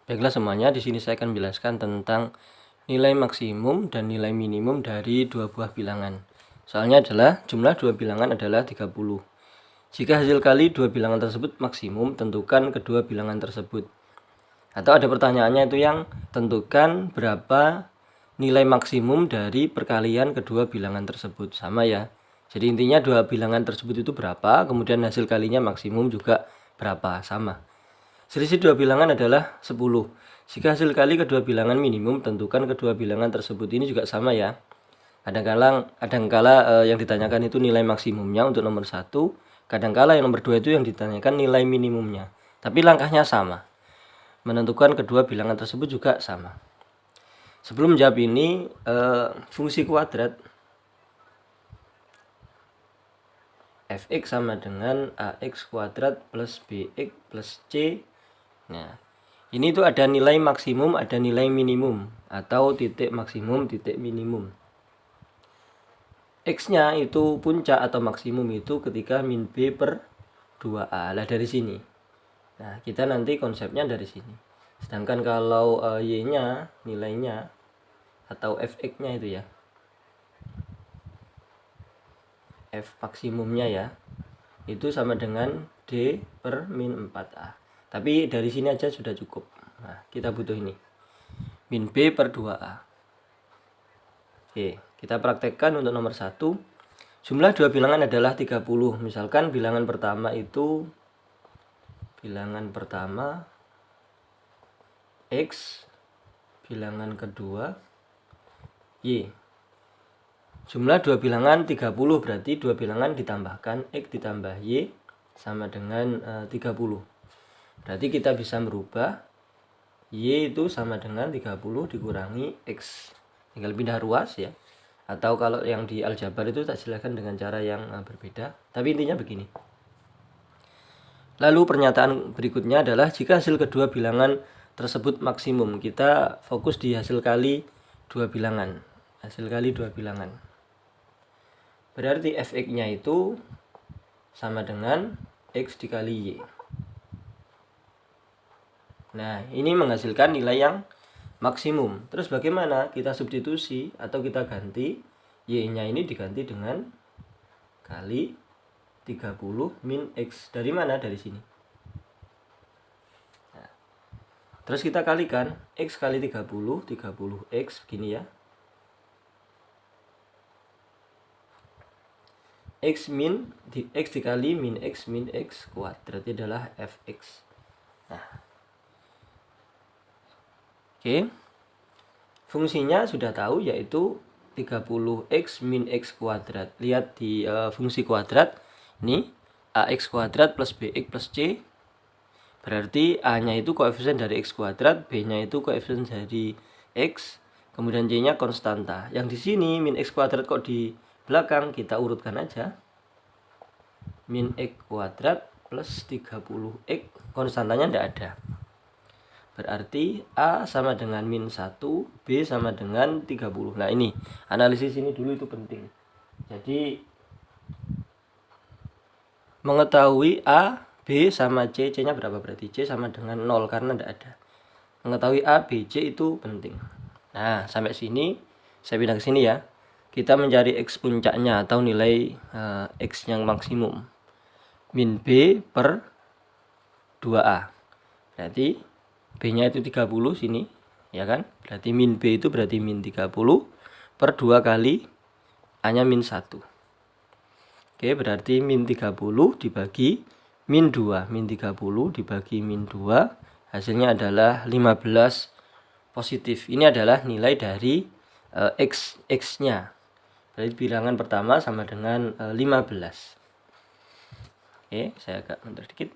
Baiklah semuanya, di sini saya akan menjelaskan tentang nilai maksimum dan nilai minimum dari dua buah bilangan. Soalnya adalah jumlah dua bilangan adalah 30. Jika hasil kali dua bilangan tersebut maksimum, tentukan kedua bilangan tersebut. Atau ada pertanyaannya itu yang tentukan berapa nilai maksimum dari perkalian kedua bilangan tersebut. Sama ya. Jadi intinya dua bilangan tersebut itu berapa, kemudian hasil kalinya maksimum juga berapa, sama. Selisih dua bilangan adalah 10. Jika hasil kali kedua bilangan minimum, tentukan kedua bilangan tersebut. Ini juga sama ya. Kadangkala yang ditanyakan itu nilai maksimumnya untuk nomor 1. Kadangkala yang nomor 2 itu yang ditanyakan nilai minimumnya. Tapi langkahnya sama. Menentukan kedua bilangan tersebut juga sama. Sebelum menjawab ini, fungsi kuadrat fx sama dengan ax kuadrat plus bx plus c. Nah, ini tuh ada nilai maksimum, ada nilai minimum, atau titik maksimum, titik minimum. X-nya itu puncak atau maksimum itu ketika min B per 2A. Lah dari sini. Nah, kita nanti konsepnya dari sini. Sedangkan kalau Y-nya, nilainya, atau Fx-nya itu ya. F maksimumnya ya. Itu sama dengan D per min 4A. Tapi dari sini aja sudah cukup. Nah, kita butuh ini. Min B per 2A. Oke, kita praktekkan untuk nomor 1. Jumlah dua bilangan adalah 30. Misalkan bilangan pertama itu X, bilangan kedua Y. Jumlah dua bilangan 30, berarti dua bilangan ditambahkan X ditambah Y sama dengan 30. Berarti kita bisa merubah Y itu sama dengan 30 dikurangi X. Tinggal pindah ruas ya. Atau kalau yang di aljabar itu tak jelaskan dengan cara yang berbeda. Tapi intinya begini. Lalu pernyataan berikutnya adalah jika hasil kedua bilangan tersebut maksimum. Kita fokus di hasil kali dua bilangan. Hasil kali dua bilangan. Berarti Fx-nya itu sama dengan X dikali Y. Nah, ini menghasilkan nilai yang maksimum. Terus bagaimana kita substitusi atau kita ganti? Y-nya ini diganti dengan kali 30 min X. Dari mana? Dari sini. Nah, terus kita kalikan X kali 30 X begini ya. X dikali min X kuadrat adalah Fx. Nah, oke. Fungsinya sudah tahu, yaitu 30x min X kuadrat. Lihat di fungsi kuadrat. Ini ax kuadrat plus bx plus c. Berarti a-nya itu koefisien dari x kuadrat, b-nya itu koefisien dari x, kemudian c-nya konstanta. Yang di sini min x kuadrat kok di belakang, kita urutkan aja. Min x kuadrat plus 30x, konstantanya tidak ada. Berarti A sama dengan min 1, B sama dengan 30. Nah ini, analisis ini dulu itu penting. Jadi, mengetahui A, B sama C, C-nya berapa berarti? C sama dengan 0 karena tidak ada. Mengetahui A, B, C itu penting. Nah, sampai sini, saya pindah ke sini ya. Kita mencari X puncaknya atau nilai X yang maksimum. Min B per 2A. Berarti B-nya itu 30 sini, ya kan? Berarti min B itu berarti min 30 per 2 kali A-nya min 1. Oke, berarti min 30 dibagi min 2. Min 30 dibagi min 2, hasilnya adalah 15 positif. Ini adalah nilai dari X-nya. Berarti bilangan pertama sama dengan 15. Oke, saya agak mundur dikit.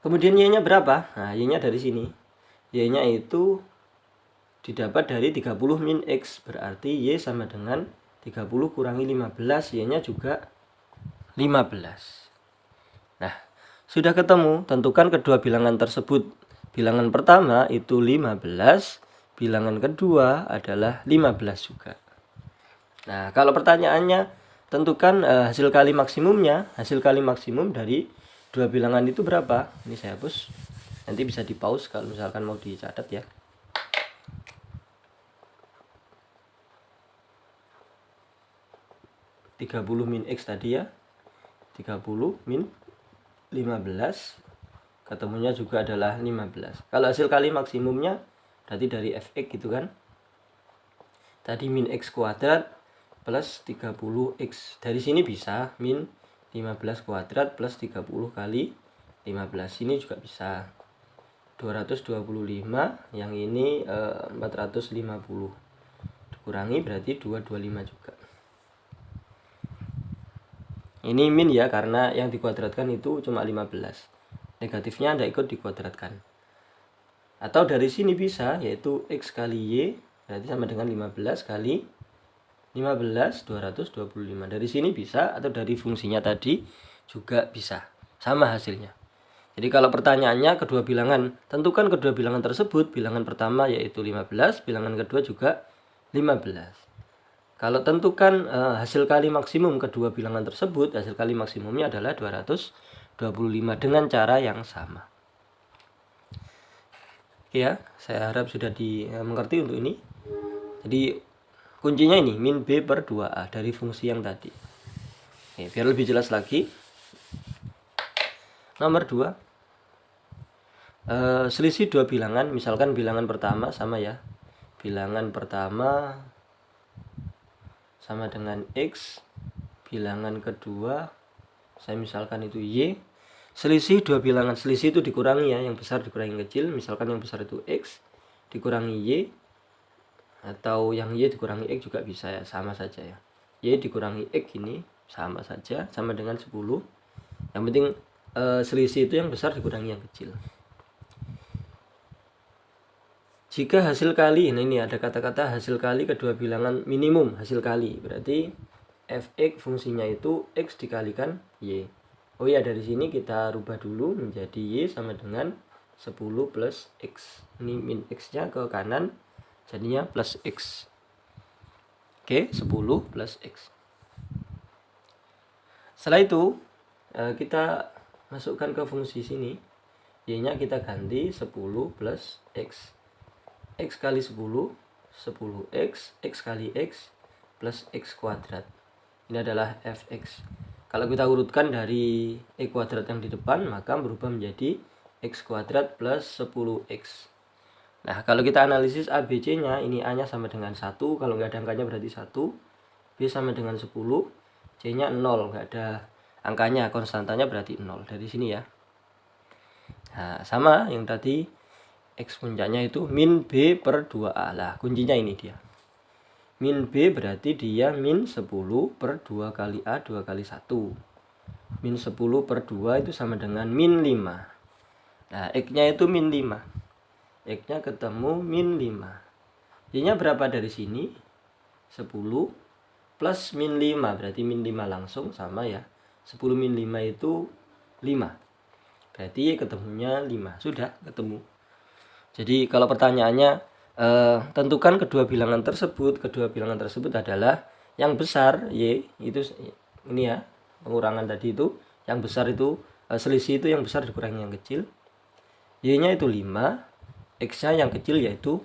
Kemudian Y-nya berapa? Nah, Y-nya dari sini. Y-nya itu didapat dari 30 min X. Berarti Y sama dengan 30 kurangi 15. Y-nya juga 15. Nah, sudah ketemu. Tentukan kedua bilangan tersebut. Bilangan pertama itu 15. Bilangan kedua adalah 15 juga. Nah, kalau pertanyaannya tentukan hasil kali maksimumnya. Hasil kali maksimum dari dua bilangan itu berapa? Ini saya hapus, nanti bisa di pause kalau misalkan mau dicatat ya. (30 min X tadi ya, 30 min 15, ketemunya juga adalah 15. Kalau hasil kali maksimumnya berarti dari fx gitu kan, tadi min X kuadrat plus 30X. Dari sini bisa min 15 kuadrat plus 30 kali 15. Ini juga bisa 225, yang ini 450. Dikurangi berarti 225 juga. Ini min ya, karena yang dikuadratkan itu cuma 15. Negatifnya tidak ikut dikuadratkan. Atau dari sini bisa, yaitu X kali Y berarti sama dengan 15 kali 15, 225. Dari sini bisa, atau dari fungsinya tadi juga bisa. Sama hasilnya. Jadi kalau pertanyaannya kedua bilangan, tentukan kedua bilangan tersebut. Bilangan pertama yaitu 15, bilangan kedua juga 15. Kalau tentukan hasil kali maksimum kedua bilangan tersebut, hasil kali maksimumnya adalah 225 dengan cara yang sama. Oke ya, saya harap sudah dimengerti untuk ini. Jadi kuncinya ini, min B per 2A dari fungsi yang tadi. Oke, biar lebih jelas lagi. Nomor 2. Selisih dua bilangan, misalkan bilangan pertama sama ya. Bilangan pertama sama dengan X, bilangan kedua saya misalkan itu Y. Selisih dua bilangan, selisih itu dikurangi ya, yang besar dikurangi yang kecil. Misalkan yang besar itu X dikurangi Y, atau yang Y dikurangi X juga bisa ya, sama saja ya. Y dikurangi X ini sama saja, sama dengan 10. Yang penting selisih itu yang besar dikurangi yang kecil. Jika hasil kali, nah ini ada kata-kata hasil kali kedua bilangan minimum hasil kali, berarti fx fungsinya itu X dikalikan Y. Oh ya, dari sini kita rubah dulu menjadi Y sama dengan 10 plus X. Ini min X-nya ke kanan, jadinya plus X. Oke, 10 plus X. Setelah itu kita masukkan ke fungsi sini. Y-nya kita ganti 10 plus X. X kali 10, 10X, X kali X, plus X kuadrat. Ini adalah fx. Kalau kita urutkan dari E kuadrat yang di depan, maka berubah menjadi X kuadrat plus 10X. Nah, kalau kita analisis ABC-nya, ini A-nya sama dengan 1, kalau nggak ada angkanya berarti 1, B sama dengan 10, C-nya 0, nggak ada angkanya, konstantanya berarti 0. Dari sini ya. Nah, sama yang tadi, X puncaknya itu min B per 2A. Lah, kuncinya ini dia. Min B berarti dia min 10 per 2 kali A 2 kali 1. Min 10 per 2 itu sama dengan min 5. Nah, X-nya itu min 5. X-nya ketemu min 5. Y-nya berapa dari sini? 10 plus min 5. Berarti min 5 langsung sama ya. 10 min 5 itu 5. Berarti Y ketemunya 5. Sudah ketemu. Jadi kalau pertanyaannya tentukan kedua bilangan tersebut. Kedua bilangan tersebut adalah yang besar Y itu ini ya, pengurangan tadi itu yang besar itu selisih itu yang besar dikurangi yang kecil. Y-nya itu 5, X-nya yang kecil yaitu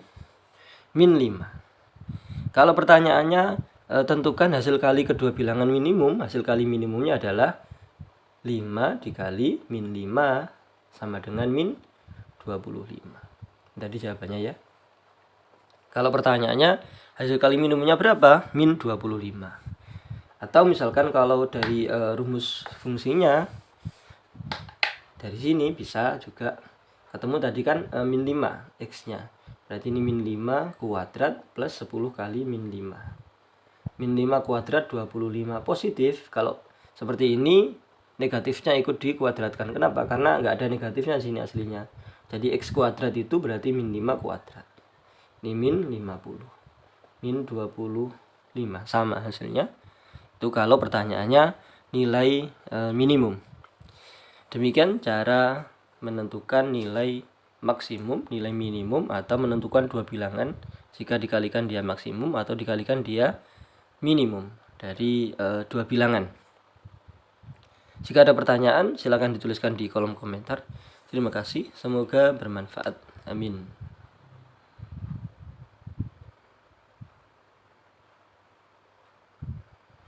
min 5. Kalau pertanyaannya tentukan hasil kali kedua bilangan minimum. Hasil kali minimumnya adalah 5 dikali min 5 sama dengan min 25. Tadi jawabannya ya. Kalau pertanyaannya hasil kali minimumnya berapa? Min 25. Atau misalkan kalau dari rumus fungsinya, dari sini bisa juga ketemu tadi kan min 5 X-nya. Berarti ini min 5 kuadrat plus 10 kali min 5. Min 5 kuadrat 25 positif. Kalau seperti ini negatifnya ikut dikuadratkan. Kenapa? Karena nggak ada negatifnya sini aslinya. Jadi X kuadrat itu berarti min 5 kuadrat. Ini min 50. Min 25. Sama hasilnya. Itu kalau pertanyaannya nilai minimum. Demikian cara menentukan nilai maksimum, nilai minimum, atau menentukan dua bilangan jika dikalikan dia maksimum atau dikalikan dia minimum. dari dua bilangan. Jika ada pertanyaan, silakan dituliskan di kolom komentar. Terima kasih, semoga bermanfaat. Amin.